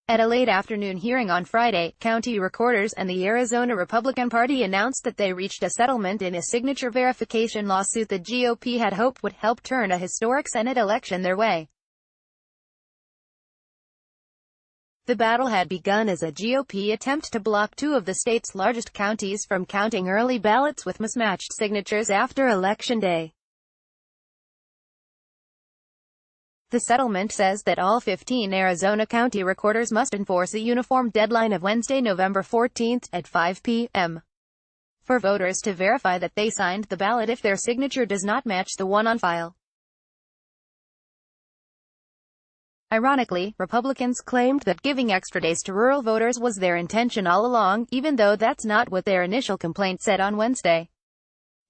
At a late afternoon hearing on Friday, county recorders and the Arizona Republican Party announced that they reached a settlement in a signature verification lawsuit the GOP had hoped would help turn a historic Senate election their way. The battle had begun as a GOP attempt to block two of the state's largest counties from counting early ballots with mismatched signatures after Election Day. The settlement says that all 15 Arizona county recorders must enforce a uniform deadline of Wednesday, November 14 at 5 p.m. for voters to verify that they signed the ballot if their signature does not match the one on file. Ironically, Republicans claimed that giving extra days to rural voters was their intention all along, even though that's not what their initial complaint said on Wednesday.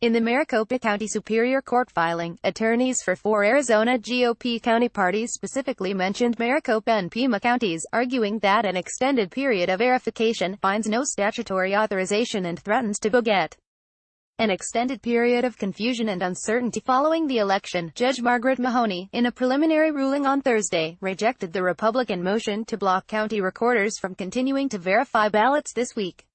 In the Maricopa County Superior Court filing, attorneys for 4 Arizona GOP county parties specifically mentioned Maricopa and Pima counties, arguing that an extended period of verification finds no statutory authorization and threatens to beget an extended period of confusion and uncertainty following the election. Judge Margaret Mahoney, in a preliminary ruling on Thursday, rejected the Republican motion to block county recorders from continuing to verify ballots this week.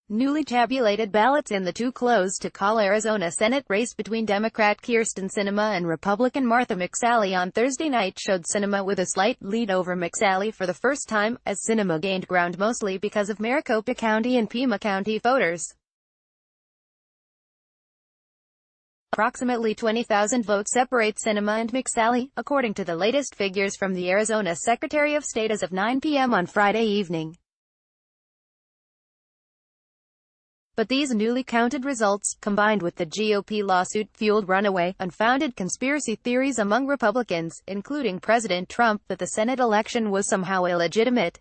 Newly tabulated ballots in the too close-to-call Arizona Senate race between Democrat Kyrsten Sinema and Republican Martha McSally on Thursday night showed Sinema with a slight lead over McSally for the first time, as Sinema gained ground mostly because of Maricopa County and Pima County voters. Approximately 20,000 votes separate Sinema and McSally, according to the latest figures from the Arizona Secretary of State as of 9 p.m. on Friday evening. But these newly counted results, combined with the GOP lawsuit, fueled runaway, unfounded conspiracy theories among Republicans, including President Trump, that the Senate election was somehow illegitimate.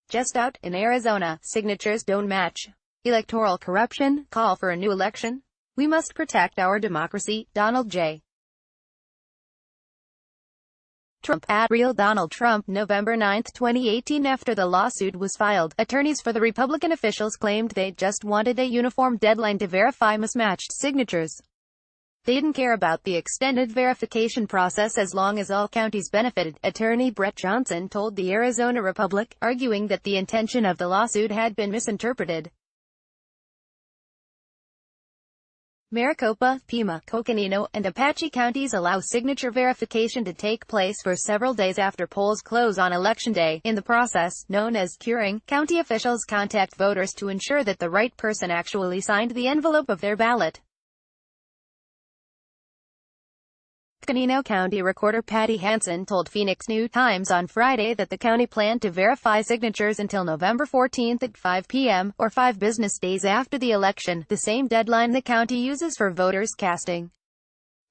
Just out, in Arizona, signatures don't match. Electoral corruption, call for a new election. We must protect our democracy. Donald J. Trump at Real Donald Trump. November 9, 2018. After the lawsuit was filed, attorneys for the Republican officials claimed they just wanted a uniform deadline to verify mismatched signatures. They didn't care about the extended verification process as long as all counties benefited, Attorney Brett Johnson told the Arizona Republic, arguing that the intention of the lawsuit had been misinterpreted. Maricopa, Pima, Coconino, and Apache counties allow signature verification to take place for several days after polls close on Election Day. In the process, known as curing, county officials contact voters to ensure that the right person actually signed the envelope of their ballot. Coconino County Recorder Patty Hansen told Phoenix New Times on Friday that the county planned to verify signatures until November 14 at 5 p.m., or 5 business days after the election, the same deadline the county uses for voters casting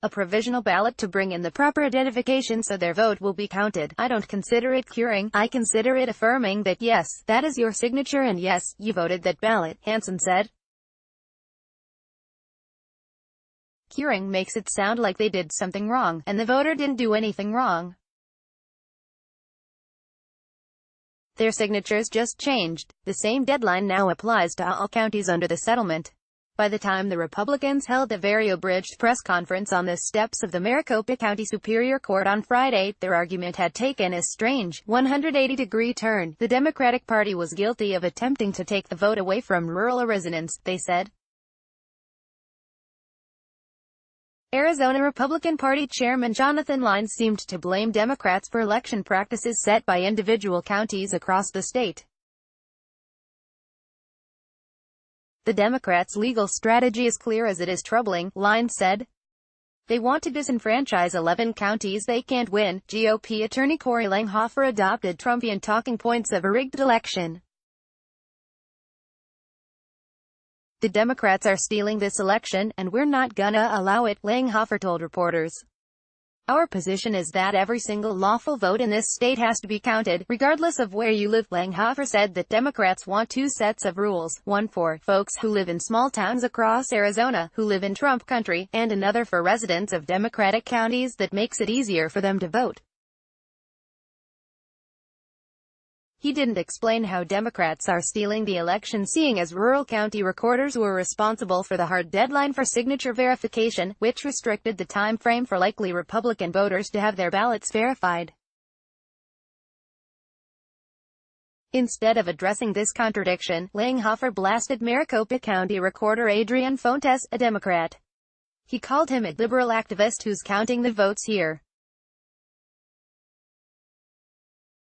a provisional ballot to bring in the proper identification so their vote will be counted. I don't consider it curing, I consider it affirming that yes, that is your signature and yes, you voted that ballot, Hansen said. Curing makes it sound like they did something wrong, and the voter didn't do anything wrong. Their signatures just changed. The same deadline now applies to all counties under the settlement. By the time the Republicans held a very abridged press conference on the steps of the Maricopa County Superior Court on Friday, their argument had taken a strange, 180-degree turn. The Democratic Party was guilty of attempting to take the vote away from rural residents, they said. Arizona Republican Party Chairman Jonathan Lyons seemed to blame Democrats for election practices set by individual counties across the state. The Democrats' legal strategy is clear as it is troubling, Lyons said. They want to disenfranchise 11 counties they can't win. GOP attorney Corey Langhofer adopted Trumpian talking points of a rigged election. The Democrats are stealing this election, and we're not gonna allow it, Langhofer told reporters. Our position is that every single lawful vote in this state has to be counted, regardless of where you live. Langhofer said that Democrats want 2 sets of rules, one for folks who live in small towns across Arizona, who live in Trump country, and another for residents of Democratic counties that makes it easier for them to vote. He didn't explain how Democrats are stealing the election, seeing as rural county recorders were responsible for the hard deadline for signature verification, which restricted the time frame for likely Republican voters to have their ballots verified. Instead of addressing this contradiction, Langhofer blasted Maricopa County Recorder Adrian Fontes, a Democrat. He called him a liberal activist who's counting the votes here.